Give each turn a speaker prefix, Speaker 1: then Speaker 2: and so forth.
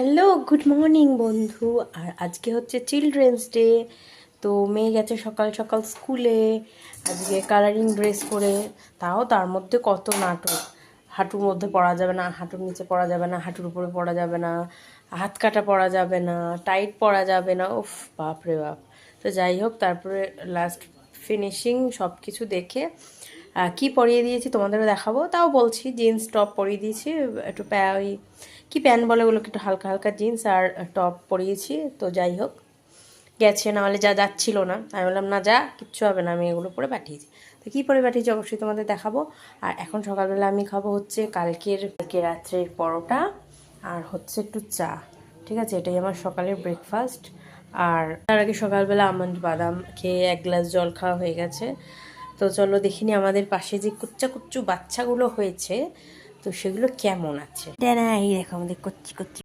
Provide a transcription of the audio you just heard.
Speaker 1: Hello, good morning বন্ধু। আর আজকে হচ্ছে চিলড্রেন্স ডে। তো মেয়ে গেছে সকাল সকাল স্কুলে, আজকে কালারিং ড্রেস পরে। তাও তার মধ্যে কত নাটক। হাঁটুর মধ্যে পরা যাবে না, হাঁটুর নিচে পরা যাবে না, হাঁটুর উপরে পরা যাবে না, হাত কাটা পরা যাবে না, টাইট পরা যাবে না। উফ, বাপ রে বাপ। তো যাই হোক, তারপরে লাস্ট ফিনিশিং সব কিছু দেখে কি পরিয়ে দিয়েছি তোমাদেরও দেখাবো। তাও বলছি, জিন্স টপ পরিয়ে দিয়েছি, একটু ওই কী প্যান্ট বলে ওগুলোকে, একটু হালকা হালকা জিন্স আর টপ পরিয়েছি। তো যাই হোক, গেছে, নাহলে যাচ্ছিল না। আমি বললাম না, যা, কিচ্ছু হবে না, আমি এগুলো পরে পাঠিয়েছি। তো কী পরে পাঠিয়েছি অবশ্যই তোমাদের দেখাবো। আর এখন সকালবেলা আমি খাবো হচ্ছে কালকে রাত্রের পরোটা আর হচ্ছে একটু চা। ঠিক আছে, এটাই আমার সকালের ব্রেকফাস্ট। আর তার আগে সকালবেলা আমন্ড বাদাম খেয়ে 1 গ্লাস জল খাওয়া হয়ে গেছে। তো চলো দেখিনি আমাদের পাশে যে কুচ্চা কুচ্চু বাচ্চাগুলো হয়েছে, তো সেগুলো কেমন আছে। এই দেখো আমাদের কচ্চি কচ্চি